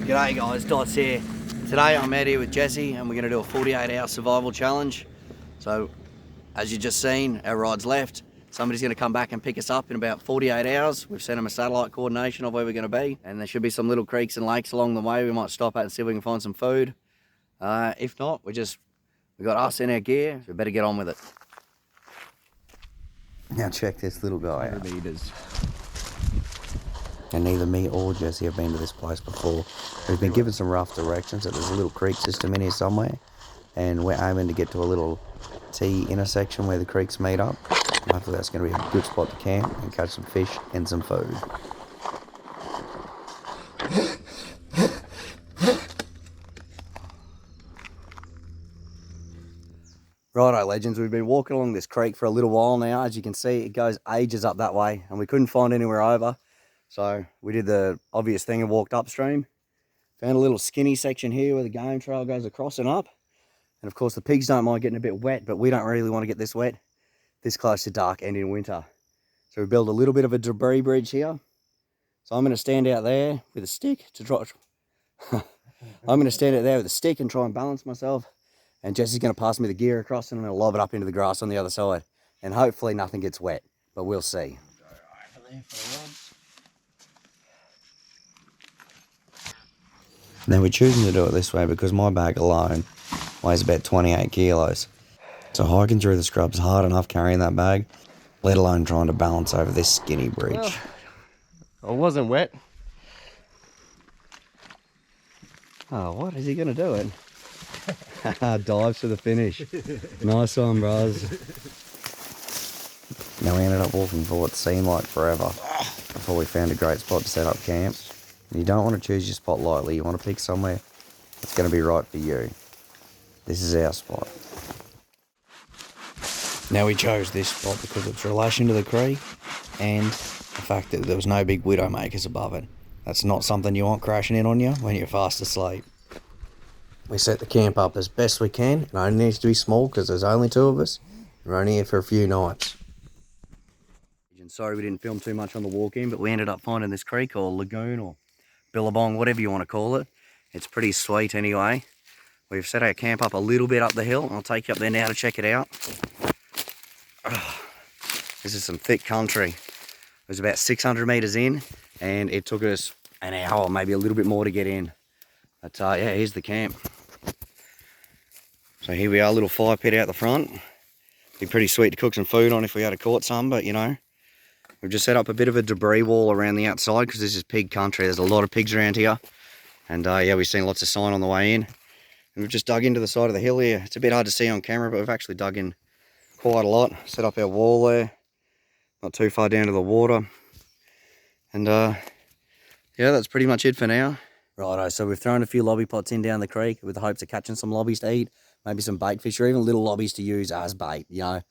G'day guys, Dots here. Today I'm out here with Jesse and we're going to do a 48-hour survival challenge. So, as you just seen, our ride's left. Somebody's going to come back and pick us up in about 48 hours. We've sent them a satellite coordination of where we're going to be. And there should be some little creeks and lakes along the way we might stop at and see if we can find some food. If not, we got us in our gear, so we better get on with it. Now check this little guy out. And neither me or Jesse have been to this place before. We've been given some rough directions that there's a little creek system in here somewhere, and we're aiming to get to a little T intersection where the creeks meet up. And hopefully that's going to be a good spot to camp and catch some fish and some food. Righto legends, we've been walking along this creek for a little while now. As you can see, it goes ages up that way and we couldn't find anywhere over. So we did the obvious thing and walked upstream. Found a little skinny section here where the game trail goes across and up. And of course the pigs don't mind getting a bit wet, but we don't really want to get this wet this close to dark and in winter. So we built a little bit of a debris bridge here. So I'm going to stand out there with a stick to try. I'm going to stand out there with a stick and try and balance myself. And Jesse's going to pass me the gear across and I'm going to lob it up into the grass on the other side. And hopefully nothing gets wet, but we'll see. Now we're choosing to do it this way because my bag alone weighs about 28 kilos. So hiking through the scrub's hard enough carrying that bag, let alone trying to balance over this skinny bridge. Well, I wasn't wet. Oh, what is he going to do it? Dives to the finish. Nice one, bros. Now we ended up walking for what seemed like forever before we found a great spot to set up camp. And you don't want to choose your spot lightly. You want to pick somewhere that's going to be right for you. This is our spot. Now we chose this spot because it's relation to the creek and the fact that there was no big widowmakers above it. That's not something you want crashing in on you when you're fast asleep. We set the camp up as best we can. It only needs to be small because there's only two of us. We're only here for a few nights. Sorry we didn't film too much on the walk in, but we ended up finding this creek or lagoon or billabong, whatever you want to call it. It's pretty sweet anyway. We've set our camp up a little bit up the hill. I'll take you up there now to check it out. This is some thick country. It was about 600 meters in and it took us an hour, maybe a little bit more to get in. But yeah, here's the camp. So here we are, a little fire pit out the front. Be pretty sweet to cook some food on if we had caught some, but you know, we've just set up a bit of a debris wall around the outside because this is pig country. There's a lot of pigs around here. And yeah, we've seen lots of sign on the way in. And we've just dug into the side of the hill here. It's a bit hard to see on camera, but we've actually dug in quite a lot. Set up our wall there. Not too far down to the water. And yeah, that's pretty much it for now. Righto, so we've thrown a few lobby pots in down the creek with the hopes of catching some lobbies to eat. Maybe some bait fish or even little lobbies to use as bait. You know,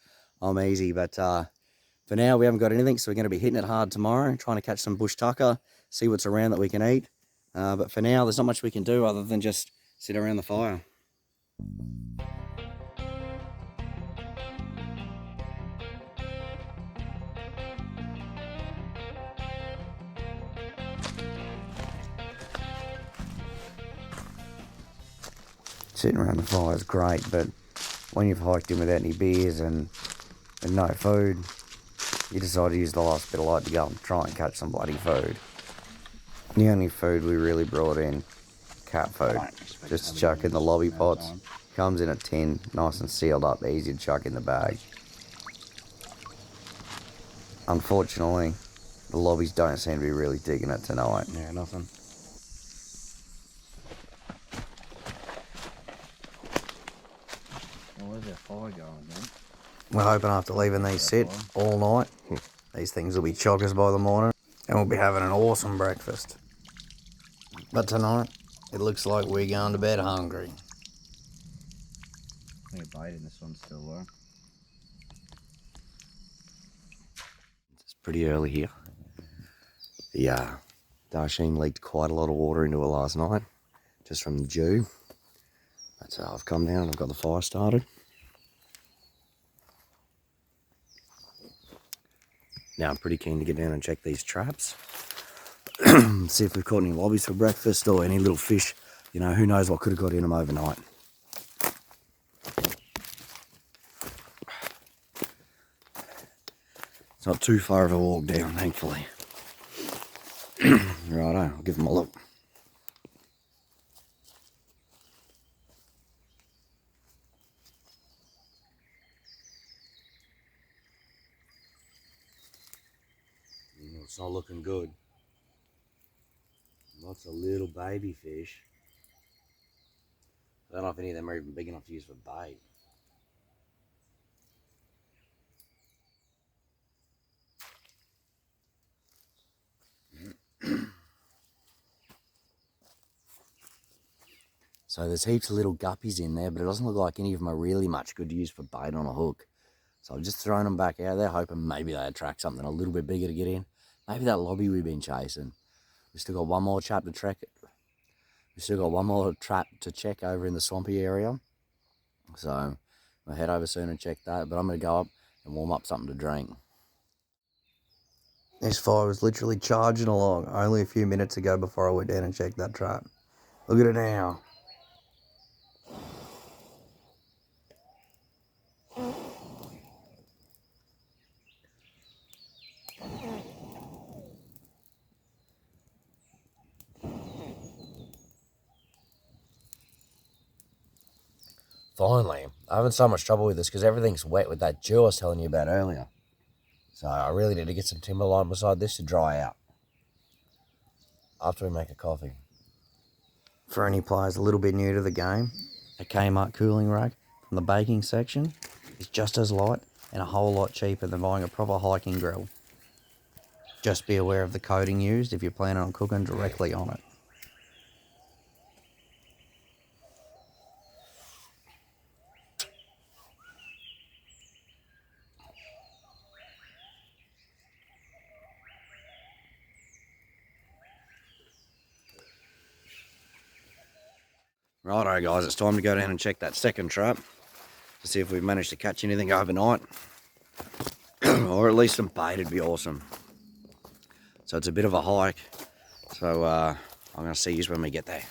I'm easy, but for now, we haven't got anything, so we're going to be hitting it hard tomorrow, trying to catch some bush tucker, see what's around that we can eat. But for now, there's not much we can do other than just sit around the fire. Sitting around the fire is great, but when you've hiked in without any beers and no food, you decide to use the last bit of light to go and try and catch some bloody food. The only food we really brought in, cat food. Just chuck in the lobby pots. Comes in a tin, nice and sealed up, easy to chuck in the bag. Unfortunately, the lobbies don't seem to be really digging it tonight. Yeah, nothing. Where's that fire going, man? We're hoping after leaving these sit all night, these things will be chockers by the morning, and we'll be having an awesome breakfast. But tonight, it looks like we're going to bed hungry. I think a bite in this one still though. It's pretty early here. The Darsheen leaked quite a lot of water into it last night, just from the dew. But I've come down and I've got the fire started. Now I'm pretty keen to get down and check these traps. See if we've caught any lobbies for breakfast or any little fish. You know, who knows what could have got in them overnight. It's not too far of a walk down, thankfully. Righto, I'll give them a look. It's not looking good. Lots of little baby fish. I don't know if any of them are even big enough to use for bait. So there's heaps of little guppies in there, but it doesn't look like any of them are really much good to use for bait on a hook. So I've just thrown them back out there, hoping maybe they attract something a little bit bigger to get in. Maybe that lobby we've been chasing. We've still got one more trap to check. We've still got one more trap to check over in the swampy area. So I'll head over soon and check that, but I'm going to go up and warm up something to drink. This fire was literally charging along only a few minutes ago before I went down and checked that trap. Look at it now. Finally, I'm having so much trouble with this because everything's wet with that dew I was telling you about earlier. So I really need to get some timber line beside this to dry out after we make a coffee. For any players a little bit new to the game, a Kmart cooling rack from the baking section is just as light and a whole lot cheaper than buying a proper hiking grill. Just be aware of the coating used if you're planning on cooking directly on it. Righto guys, it's time to go down and check that second trap to see if we've managed to catch anything overnight. Or at least some bait would be awesome. So it's a bit of a hike, so I'm going to see you when we get there.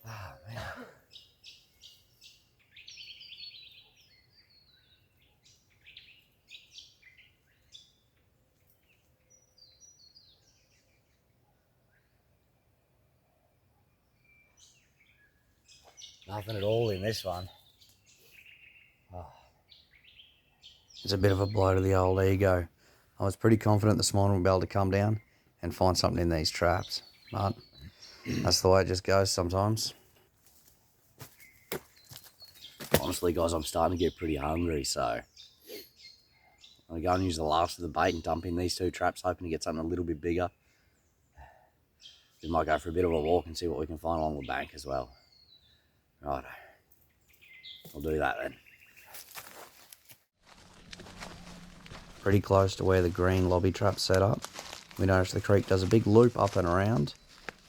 Oh, man. Nothing at all in this one. Oh. It's a bit of a blow to the old ego. I was pretty confident this morning we'd be able to come down and find something in these traps, but that's the way it just goes sometimes. Honestly guys, I'm starting to get pretty hungry, so I'm going to go and use the last of the bait and dump in these two traps, hoping to get something a little bit bigger. We might go for a bit of a walk and see what we can find along the bank as well. Right, I'll do that then. Pretty close to where the green lobby trap's set up. We notice the creek does a big loop up and around,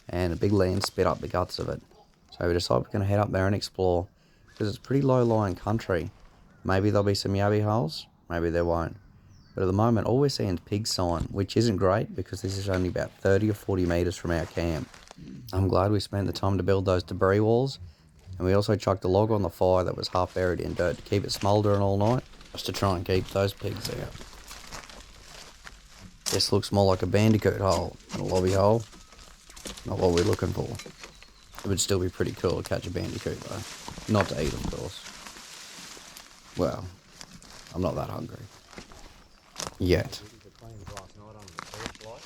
and a big land spit up the guts of it. So we decide we're going to head up there and explore, because it's pretty low-lying country. Maybe there'll be some yabby holes, maybe there won't. But at the moment, all we're seeing is pig sign, which isn't great because this is only about 30 or 40 metres from our camp. I'm glad we spent the time to build those debris walls, and we also chucked a log on the fire that was half buried in dirt to keep it smouldering all night, just to try and keep those pigs out. This looks more like a bandicoot hole than a lobby hole. Not what we're looking for. It would still be pretty cool to catch a bandicoot though. Not to eat, of course. Well, I'm not that hungry. Yet.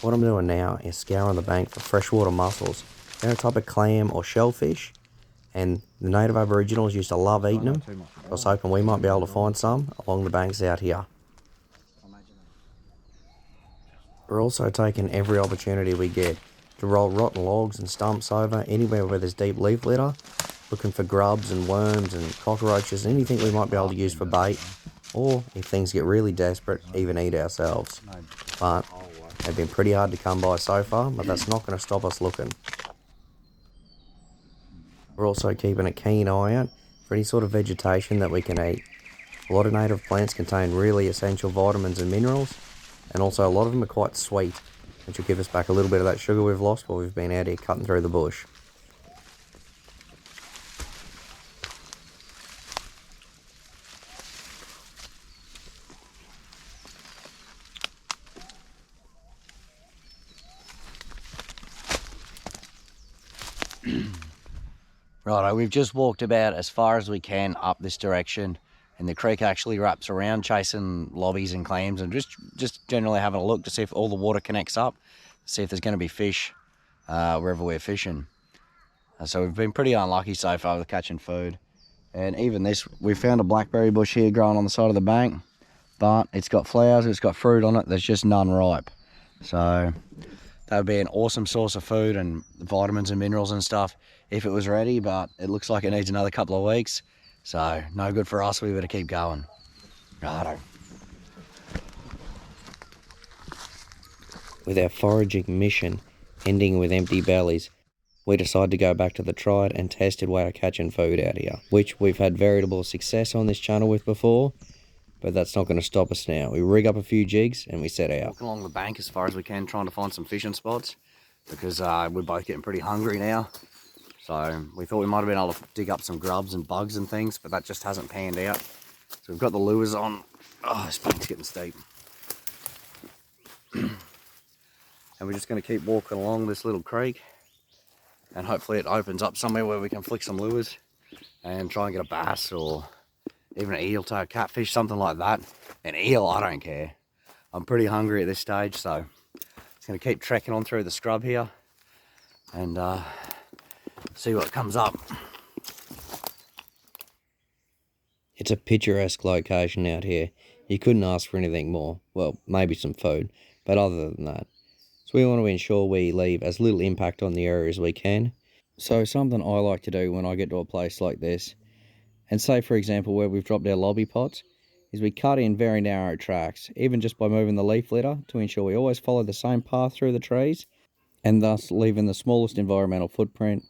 What I'm doing now is scouring the bank for freshwater mussels. They're a type of clam or shellfish, and the native Aboriginals used to love eating them. I was hoping we might be able to find some along the banks out here. We're also taking every opportunity we get to roll rotten logs and stumps over anywhere where there's deep leaf litter, looking for grubs and worms and cockroaches, anything we might be able to use for bait, or if things get really desperate, even eat ourselves. But They've been pretty hard to come by so far, but that's not going to stop us looking. We're also keeping a keen eye out for any sort of vegetation that we can eat. A lot of native plants contain really essential vitamins and minerals, and also a lot of them are quite sweet, which will give us back a little bit of that sugar we've lost while we've been out here cutting through the bush. Righto, we've just walked about as far as we can up this direction, and the creek actually wraps around, chasing lobbies and clams and just generally having a look to see if all the water connects up, see if there's going to be fish wherever we're fishing. So we've been pretty unlucky so far with catching food. And even this, we found a blackberry bush here growing on the side of the bank, but it's got flowers, it's got fruit on it, there's just none ripe. So that would be an awesome source of food and vitamins and minerals and stuff if it was ready, but it looks like it needs another couple of weeks. So no good for us, we better keep going. Righto. With our foraging mission ending with empty bellies, we decided to go back to the tried and tested way of catching food out here, which we've had veritable success on this channel with before, but that's not going to stop us now. We rig up a few jigs and we set out. Walking along the bank as far as we can, trying to find some fishing spots, because we're both getting pretty hungry now. So we thought we might have been able to dig up some grubs and bugs and things, but that just hasn't panned out. So we've got the lures on. Oh, this bank's getting steep. And we're just going to keep walking along this little creek, and hopefully it opens up somewhere where we can flick some lures and try and get a bass or even an eel to a catfish, something like that. An eel, I don't care. I'm pretty hungry at this stage, so just going to keep trekking on through the scrub here and see what comes up. It's a picturesque location out here. You couldn't ask for anything more. Well, maybe some food, but other than that. So we want to ensure we leave as little impact on the area as we can. So something I like to do when I get to a place like this, and say for example where we've dropped our lobby pots, is we cut in very narrow tracks, even just by moving the leaf litter, to ensure we always follow the same path through the trees, and thus leaving the smallest environmental footprint.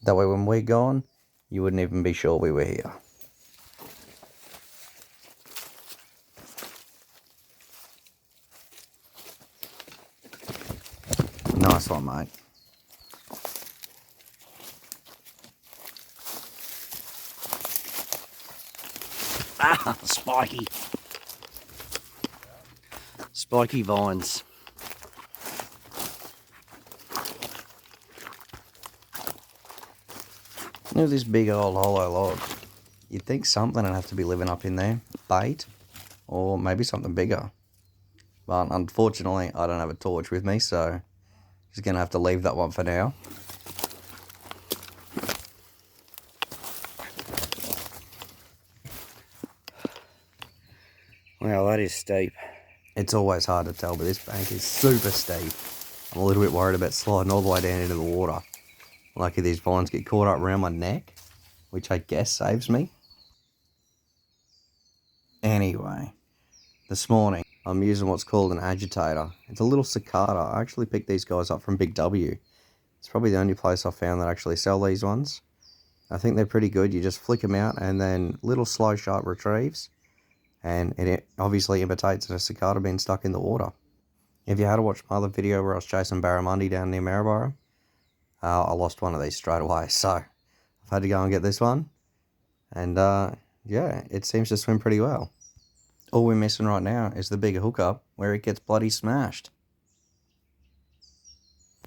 That way when we're gone, you wouldn't even be sure we were here. Nice one, mate. Ah, spiky. Spiky vines. Look at this big old hollow log. You'd think something would have to be living up in there. Bait, or maybe something bigger. But unfortunately, I don't have a torch with me, so just going to have to leave that one for now. Well, that is steep. It's always hard to tell, but this bank is super steep. I'm a little bit worried about sliding all the way down into the water. Lucky these vines get caught up around my neck, which I guess saves me. Anyway, this morning I'm using what's called an agitator. It's a little cicada. I actually picked these guys up from Big W. It's probably the only place I've found that actually sell these ones. I think they're pretty good. You just flick them out and then little slow sharp retrieves. And it obviously imitates a cicada being stuck in the water. If you had to watch my other video where I was chasing barramundi down near Maryborough, I lost one of these straight away. So I've had to go and get this one. And yeah, it seems to swim pretty well. All we're missing right now is the bigger hookup where it gets bloody smashed.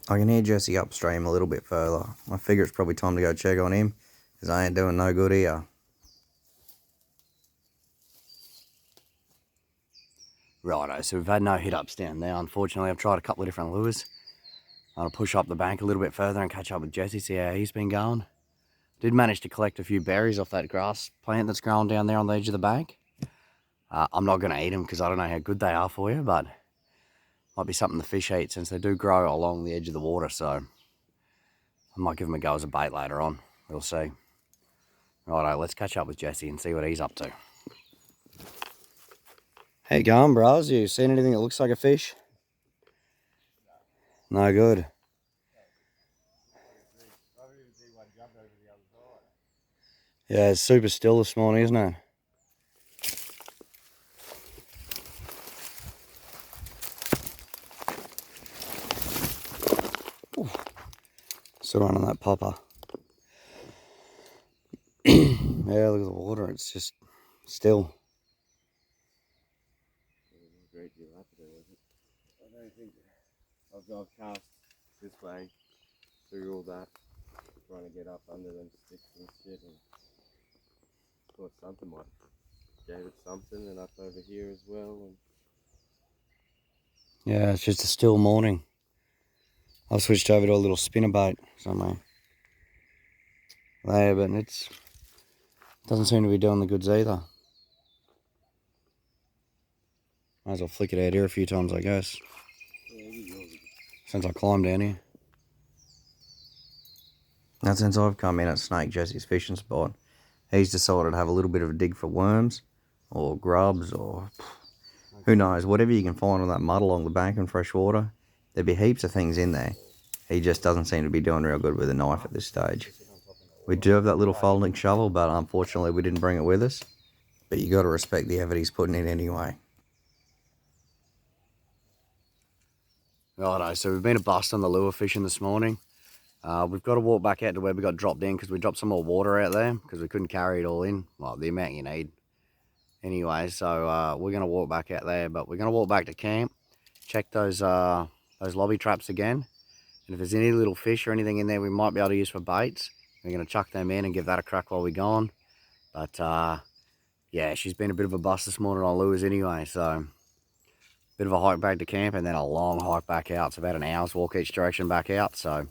I can hear Jesse upstream a little bit further. I figure it's probably time to go check on him, because I ain't doing no good here. Righto, so we've had no hit-ups down there. Unfortunately, I've tried a couple of different lures. I'll push up the bank a little bit further and catch up with Jesse, see how he's been going. Did manage to collect a few berries off that grass plant that's growing down there on the edge of the bank. I'm not going to eat them because I don't know how good they are for you, but might be something the fish eat since they do grow along the edge of the water, so I might give them a go as a bait later on. We'll see. Righto, let's catch up with Jesse and see what he's up to. How you going, bros? You seen anything that looks like a fish? No good. Yeah, it's super still this morning, isn't it? Ooh. Still running that popper. Yeah, look at the water, it's just still. Great dilapidated, was it? I don't think I've cast this way through all that, trying to get up under them sticks and shit, and thought something might gave it something, and up over here as well. And Yeah, it's just a still morning. I've switched over to a little spinnerbait somewhere there, but it doesn't seem to be doing the goods either. Might as well flick it out here a few times, I guess. Since I climbed down here. Now since I've come in at Snake Jesse's fishing spot, he's decided to have a little bit of a dig for worms or grubs or who knows, whatever you can find on that mud along the bank in fresh water. There'd be heaps of things in there. He just doesn't seem to be doing real good with a knife at this stage. We do have that little folding shovel, but unfortunately we didn't bring it with us. But you got to respect the effort he's putting in anyway. Righto, so we've been a bust on the lure fishing this morning. We've got to walk back out to where we got dropped in because we dropped some more water out there because we couldn't carry it all in. Well, the amount you need. Anyway, so we're going to walk back out there, but we're going to walk back to camp, check those lobby traps again. And if there's any little fish or anything in there we might be able to use for baits, we're going to chuck them in and give that a crack while we're gone. But yeah, she's been a bit of a bust this morning on lures anyway, so bit of a hike back to camp and then a long hike back out. It's about an hour's walk each direction back out, so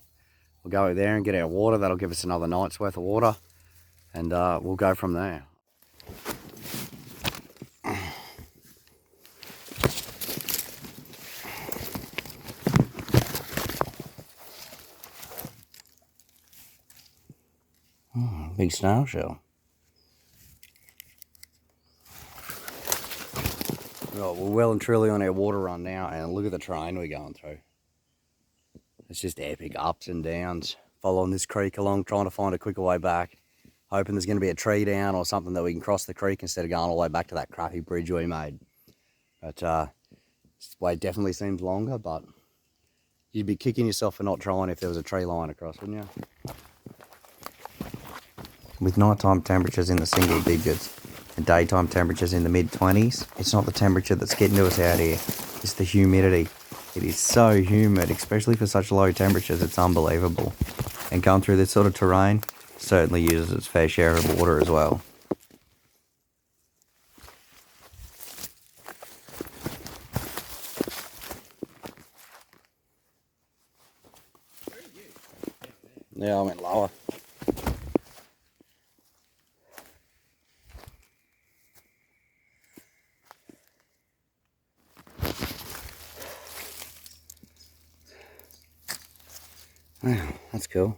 we'll go there and get our water. That'll give us another night's worth of water, and we'll go from there. Big snail shell. Right, we're well and truly on our water run now, and look at the terrain we're going through. It's just epic ups and downs. Following this creek along, trying to find a quicker way back. Hoping there's going to be a tree down or something that we can cross the creek instead of going all the way back to that crappy bridge we made. But this way definitely seems longer, but you'd be kicking yourself for not trying if there was a tree line across, wouldn't you? With nighttime temperatures in the single digits and daytime temperatures in the mid-20s, it's not the temperature that's getting to us out here, it's the humidity. It is so humid, especially for such low temperatures, it's unbelievable. And going through this sort of terrain certainly uses its fair share of water as well. Yeah, I went lower. Wow, that's cool.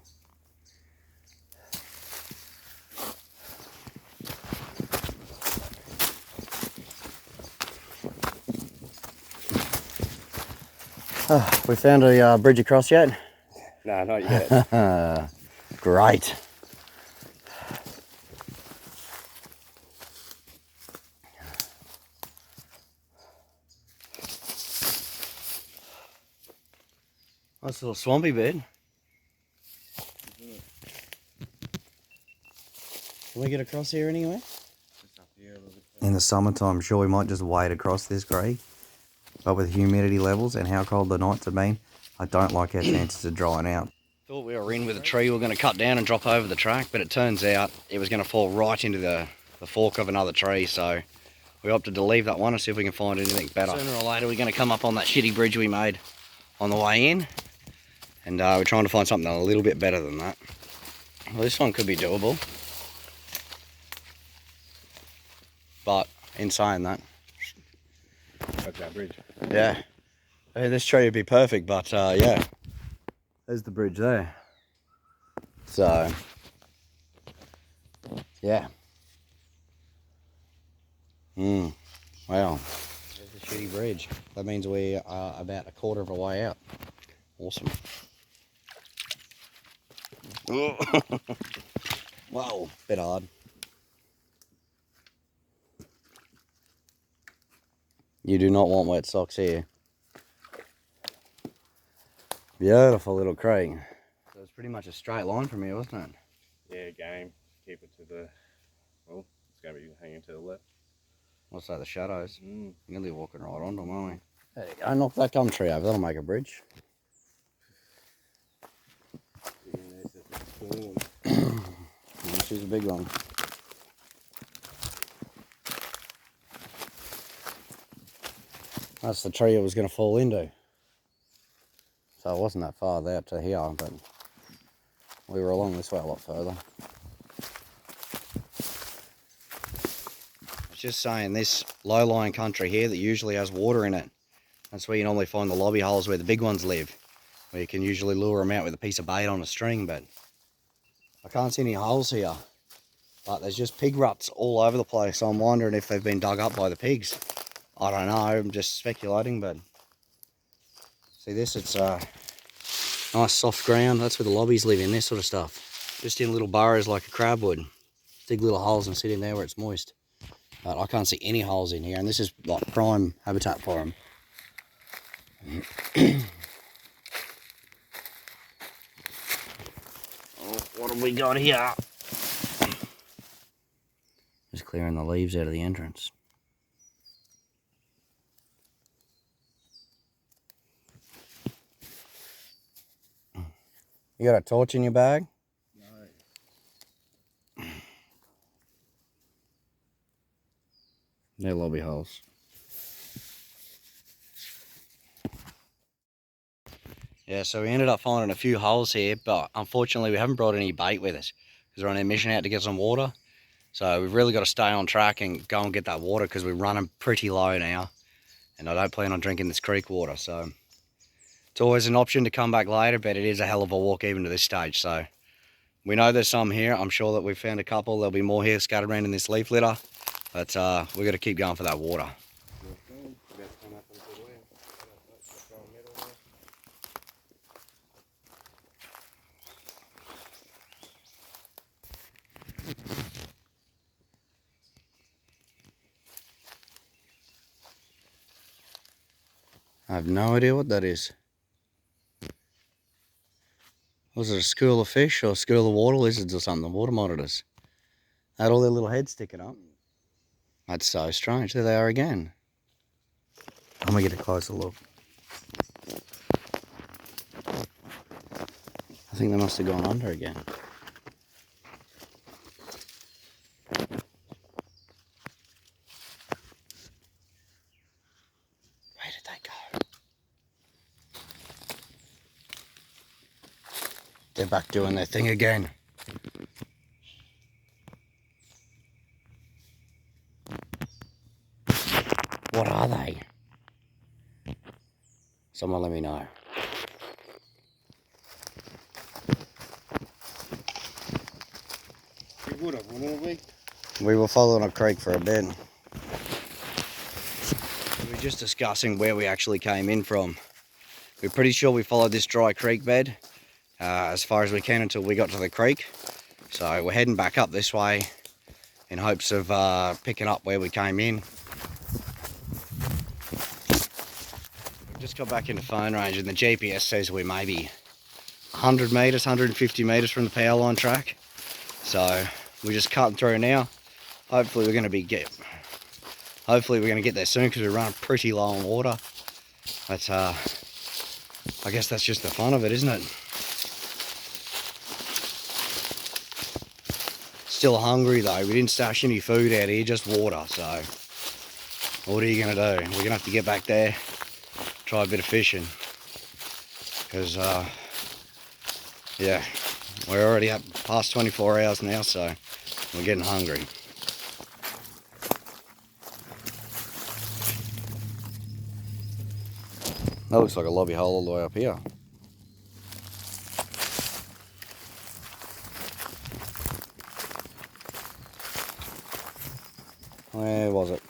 Oh, we found a bridge across yet? no, not yet. Great. Nice little swampy bed. Can we get across here anyway? Just up here a little bit. In the summertime, I'm sure we might just wade across this creek. But with humidity levels and how cold the nights have been, I don't like our chances of drying out. Thought we were in with a tree we were going to cut down and drop over the track, but it turns out it was going to fall right into the fork of another tree, so we opted to leave that one and see if we can find anything better. Sooner or later we're going to come up on that shitty bridge we made on the way in, and we're trying to find something a little bit better than that. Well, this one could be doable, but in saying that, That bridge. yeah, I mean, this tree would be perfect, but yeah, there's the bridge there. So, yeah. Wow. There's the shitty bridge. That means we are about a quarter of a way out. Awesome. Whoa, bit hard. You do not want wet socks here. Beautiful little creek. So it's pretty much a straight line from here, wasn't it? Yeah, game. Keep it to the, well, it's going to be hanging to the left. What's that, the shadows? Nearly walking right onto them, aren't we? There There you go, knock that gum tree over, that'll make a bridge. She's a big one. That's the tree it was going to fall into. So it wasn't that far out to here, but we were along this way a lot further. I was just saying, this low-lying country here that usually has water in it, that's where you normally find the lobby holes where the big ones live, where you can usually lure them out with a piece of bait on a string, but I can't see any holes here. But there's just pig ruts all over the place, so I'm wondering if they've been dug up by the pigs. I don't know, I'm just speculating, but see this, it's nice soft ground. That's where the lobbies live in, this sort of stuff. Just in little burrows like a crab would. Dig little holes and sit in there where it's moist. But I can't see any holes in here, and this is like prime habitat for them. Oh, what have we got here? Just clearing the leaves out of the entrance. You got a torch in your bag? No. They're lobby holes. Yeah, so we ended up finding a few holes here, but unfortunately we haven't brought any bait with us because we're on a mission out to get some water. So we've really got to stay on track and go and get that water because we're running pretty low now. And I don't plan on drinking this creek water, so it's always an option to come back later, but it is a hell of a walk even to this stage. So we know there's some here. I'm sure that we've found a couple. There'll be more here scattered around in this leaf litter, but we've got to keep going for that water. I have no idea what that is. Was it a school of fish or a school of water lizards or something? Water monitors. They had all their little heads sticking up. That's so strange. There they are again. I'm gonna get a closer look. I think they must have gone under again. Where did they go? They're back doing their thing again. What are they? Someone let me know. We would have, wouldn't we? We were following a creek for a bit. We were just discussing where we actually came in from. We're pretty sure we followed this dry creek bed as far as we can until we got to the creek. So we're heading back up this way in hopes of picking up where we came in. We've just got back into phone range and the GPS says we're maybe 100 metres, 150 metres from the power line track. So we're just cutting through now. Hopefully we're going to get there soon because we're running pretty low on water. But I guess that's just the fun of it, isn't it? Still hungry though. We didn't stash any food out here, just water. So what are you going to do? We're going to have to get back there, try a bit of fishing. Because yeah, we're already up past 24 hours now, so we're getting hungry. That looks like a lobby hole all the way up here. Where was it?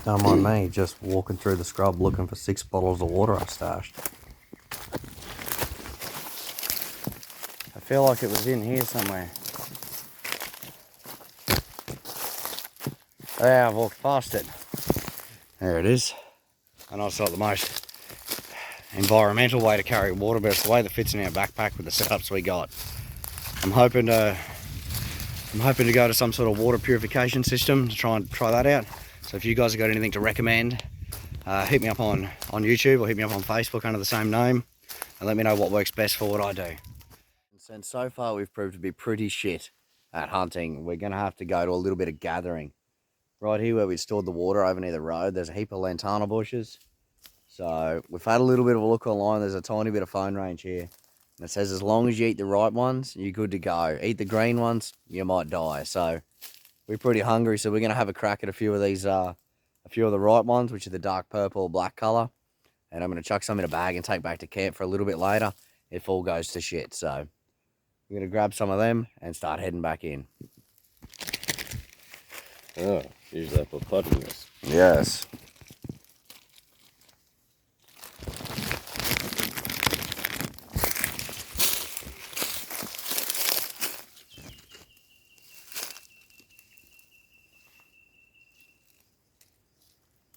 Don't mind me, just walking through the scrub looking for 6 bottles of water I stashed. I feel like it was in here somewhere. Yeah, I've walked past it. There it is. I know it's not the most environmental way to carry water, but it's the way that fits in our backpack with the setups we got. I'm hoping to go to some sort of water purification system to try that out. So if you guys have got anything to recommend, hit me up on YouTube or hit me up on Facebook under the same name and let me know what works best for what I do. And so far we've proved to be pretty shit at hunting. We're going to have to go to a little bit of gathering. Right here where we stored the water over near the road, there's a heap of lantana bushes. So we've had a little bit of a look online. There's a tiny bit of phone range here. And it says as long as you eat the right ones, you're good to go. Eat the green ones, you might die. So we're pretty hungry, so we're going to have a crack at a few of these, a few of the right ones, which are the dark purple, black colour. And I'm going to chuck some in a bag and take back to camp for a little bit later if all goes to shit. So we're going to grab some of them and start heading back in. Oh, use that for puttiness. Yes.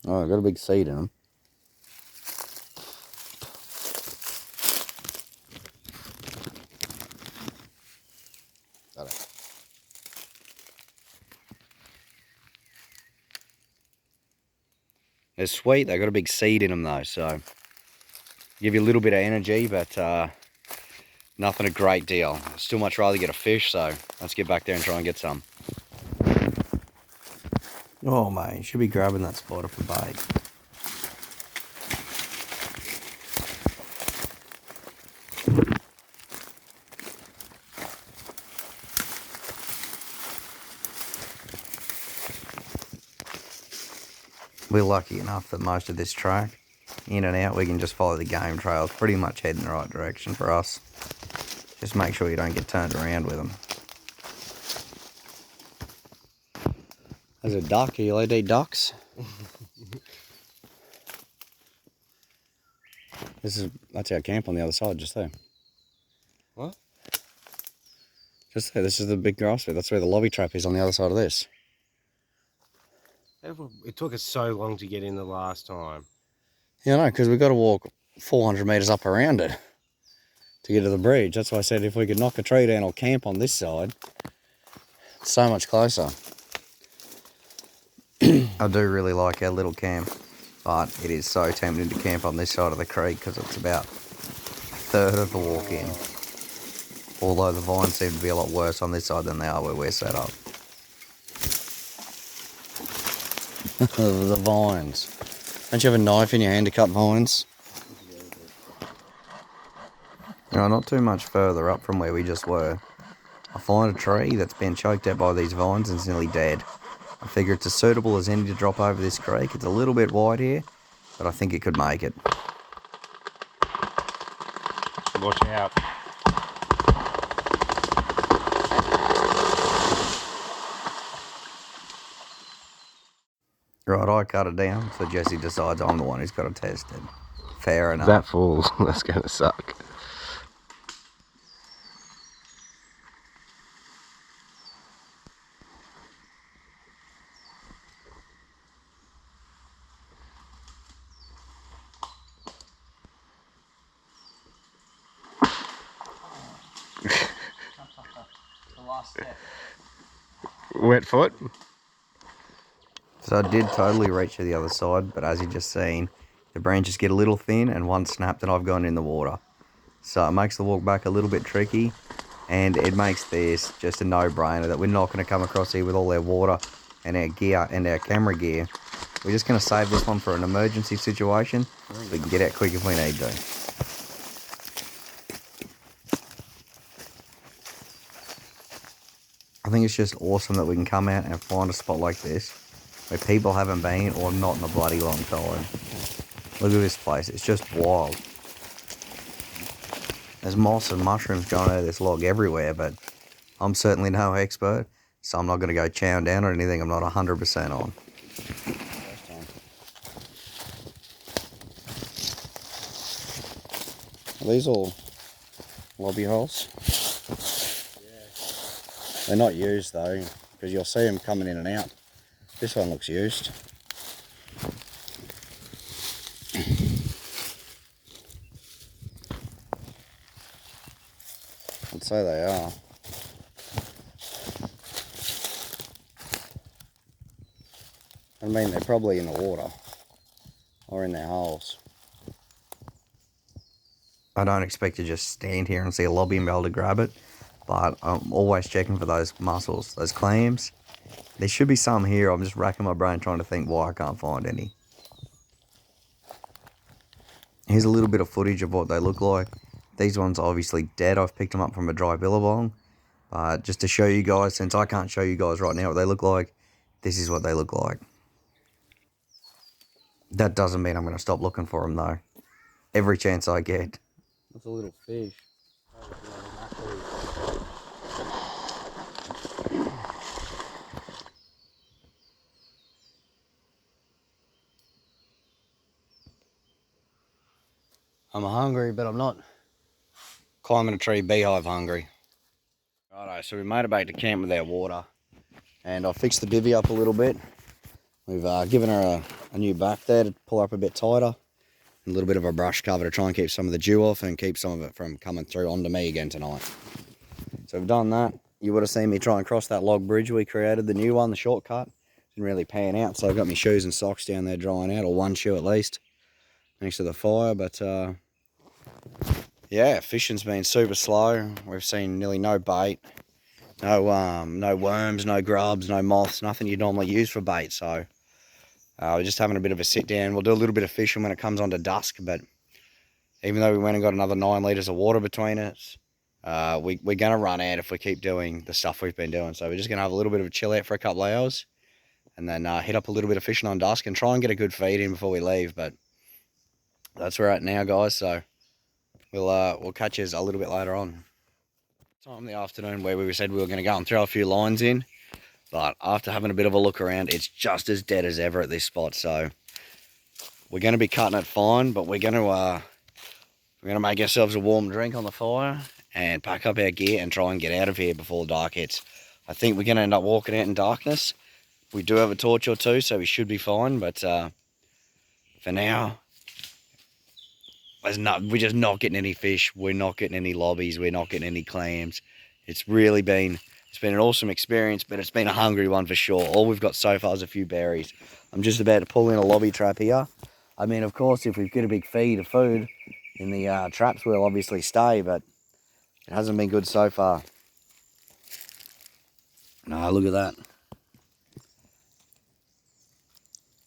Oh, I got a big seed in them. They're sweet. They got a big seed in them though, so give you a little bit of energy, but nothing a great deal. Still much rather get a fish, so let's get back there and try and get some. Oh mate, should be grabbing that spider for bait. We're lucky enough that most of this track, in and out, we can just follow the game trails, pretty much head in the right direction for us. Just make sure you don't get turned around with them. There's a duck. Are you allowed to eat ducks? That's our camp on the other side, just there. What? Just there. This is the big grass bed. That's where the lobby trap is on the other side of this. It took us so long to get in the last time. Yeah, I know, because we've got to walk 400 metres up around it to get to the bridge. That's why I said if we could knock a tree down or camp on this side, it's so much closer. I do really like our little camp, but it is so tempting to camp on this side of the creek because it's about a third of the walk in. Although the vines seem to be a lot worse on this side than they are where we're set up. The vines. Don't you have a knife in your hand to cut vines? No, not too much further up from where we just were. I find a tree that's been choked out by these vines and is nearly dead. I figure it's as suitable as any to drop over this creek. It's a little bit wide here, but I think it could make it. Watch out. Right, I cut it down, so Jesse decides I'm the one who's got to test it. Fair enough. That falls. That's going to suck. The last step. Wet foot? So I did totally reach to the other side, but as you just seen, the branches get a little thin and one snapped and I've gone in the water. So it makes the walk back a little bit tricky, and it makes this just a no-brainer that we're not going to come across here with all our water and our gear and our camera gear. We're just going to save this one for an emergency situation so we can get out quick if we need to. I think it's just awesome that we can come out and find a spot like this where people haven't been or not in a bloody long time. Look at this place, it's just wild. There's moss and mushrooms growing out of this log everywhere, but I'm certainly no expert, so I'm not going to go chowing down on anything I'm not 100% on. these all lobby holes? Yeah. They're not used though, because you'll see them coming in and out. This one looks used. I'd say they are. I mean, they're probably in the water or in their holes. I don't expect to just stand here and see a lobby and be able to grab it, but I'm always checking for those mussels, those clams. There should be some here. I'm just racking my brain trying to think why I can't find any. Here's a little bit of footage of what they look like. These ones are obviously dead. I've picked them up from a dry billabong. Just to show you guys, since I can't show you guys right now what they look like, this is what they look like. That doesn't mean I'm going to stop looking for them though. Every chance I get. That's a little fish. I'm hungry, but I'm not climbing a tree beehive hungry. Righto, so we made it back to camp with our water, and I fixed the bivvy up a little bit. We've given her a new back there to pull her up a bit tighter, and a little bit of a brush cover to try and keep some of the dew off and keep some of it from coming through onto me again tonight. So we've done that. You would have seen me try and cross that log bridge we created, the new one, the shortcut. Didn't really pan out, so I've got my shoes and socks down there drying out, or one shoe at least, next to the fire. But yeah, fishing's been super slow. We've seen nearly no bait, no worms, no grubs, no moths, nothing you'd normally use for bait. So we're just having a bit of a sit down. We'll do a little bit of fishing when it comes on to dusk, but even though we went and got another 9 litres of water between us, we're going to run out if we keep doing the stuff we've been doing. So we're just going to have a little bit of a chill out for a couple of hours, and then hit up a little bit of fishing on dusk and try and get a good feed in before we leave. But that's where we're at now, guys. So we'll catch you a little bit later on. Time in the afternoon where we said we were going to go and throw a few lines in, but after having a bit of a look around, it's just as dead as ever at this spot. So we're going to be cutting it fine, but we're going to make ourselves a warm drink on the fire and pack up our gear and try and get out of here before dark hits. I think we're going to end up walking out in darkness. We do have a torch or two, so we should be fine, but for now, we're just not getting any fish. We're not getting any lobbies. We're not getting any clams. It's been an awesome experience, but it's been a hungry one for sure. All we've got so far is a few berries. I'm just about to pull in a lobby trap here. I mean, of course, if we get a big feed of food in the traps, we'll obviously stay, but it hasn't been good so far. No, look at that.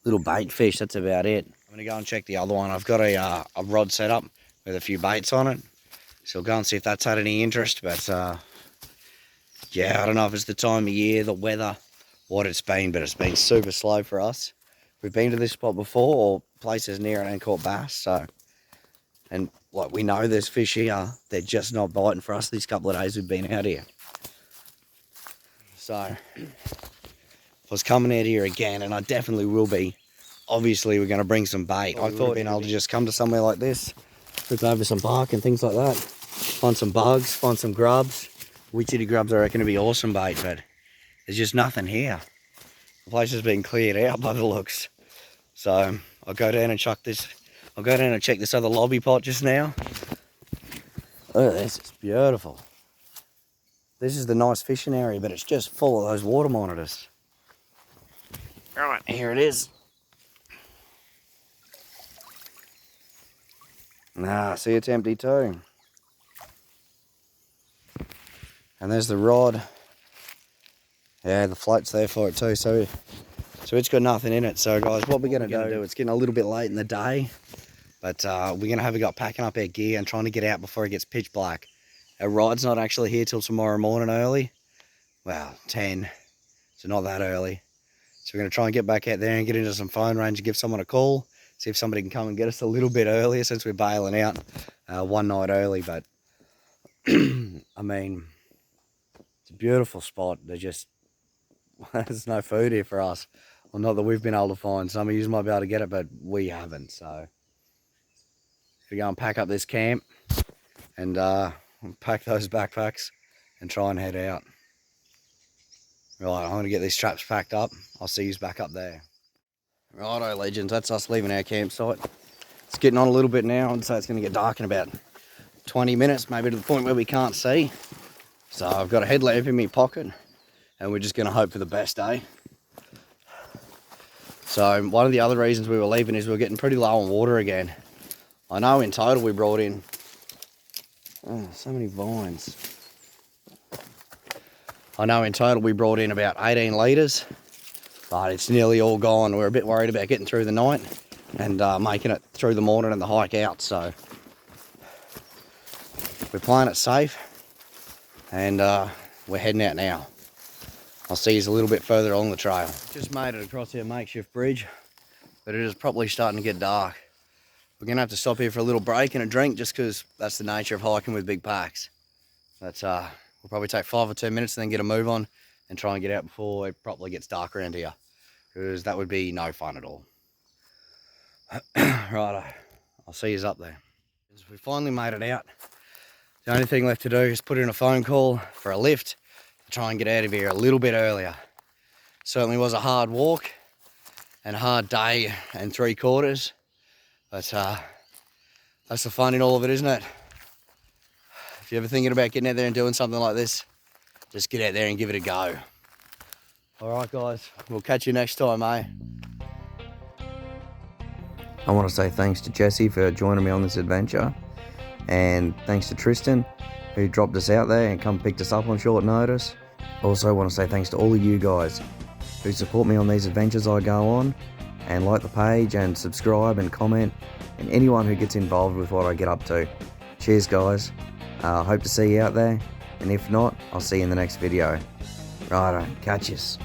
Little bait fish, that's about it. I'm going to go and check the other one. I've got a rod set up with a few baits on it. So I'll go and see if that's had any interest. But yeah, I don't know if it's the time of year, the weather, what it's been, but it's been super slow for us. We've been to this spot before, or places near it, and caught bass. So, and like, we know there's fish here. They're just not biting for us these couple of days we've been out here. So I was coming out here again, and I definitely will be. Obviously, we're going to bring some bait. I thought being able to just come to somewhere like this, flip over some bark and things like that, find some bugs, find some grubs. Witchetty grubs, I reckon, would be awesome bait, but there's just nothing here. The place has been cleared out by the looks. So I'll go down and chuck this. I'll go down and check this other lobby pot just now. Look at this, it's beautiful. This is the nice fishing area, but it's just full of those water monitors. Right, here it is. Nah, see, it's empty too. And there's the rod. Yeah, the float's there for it too, so it's got nothing in it. So guys, what we're going to do, it's getting a little bit late in the day, but we're going to have a go packing up our gear and trying to get out before it gets pitch black. Our ride's not actually here till tomorrow morning early. Well, 10, so not that early. So we're going to try and get back out there and get into some phone range and give someone a call, see if somebody can come and get us a little bit earlier since we're bailing out one night early. But I mean, it's a beautiful spot. There's no food here for us. Well, not that we've been able to find. Some of you might be able to get it, but we haven't. So to go and pack up this camp and pack those backpacks and try and head out. Right, I'm going to get these traps packed up. I'll see you back up there. Righto, legends, that's us leaving our campsite. It's getting on a little bit now, and so it's going to get dark in about 20 minutes, maybe to the point where we can't see. So I've got a headlamp in my pocket, and we're just going to hope for the best, eh? So one of the other reasons we were leaving is we were getting pretty low on water again. I know in total we brought in, so many vines. I know in total we brought in about 18 litres, but it's nearly all gone. We're a bit worried about getting through the night and making it through the morning and the hike out. So we're playing it safe, and we're heading out now. I'll see you a little bit further along the trail. Just made it across our makeshift bridge, but it is probably starting to get dark. We're going to have to stop here for a little break and a drink, just because that's the nature of hiking with big packs. But we'll probably take 5 or 10 minutes and then get a move on and try and get out before it properly gets dark around here, because that would be no fun at all. Righto, I'll see you up there. We finally made it out. The only thing left to do is put in a phone call for a lift to try and get out of here a little bit earlier. Certainly was a hard walk and a hard day and 3/4, but that's the fun in all of it, isn't it? If you're ever thinking about getting out there and doing something like this, just get out there and give it a go. All right, guys, we'll catch you next time, eh? I want to say thanks to Jesse for joining me on this adventure, and thanks to Tristan, who dropped us out there and come picked us up on short notice. Also want to say thanks to all of you guys who support me on these adventures I go on, and like the page and subscribe and comment, and anyone who gets involved with what I get up to. Cheers, guys. Hope to see you out there, and if not, I'll see you in the next video. Righto, catch yous.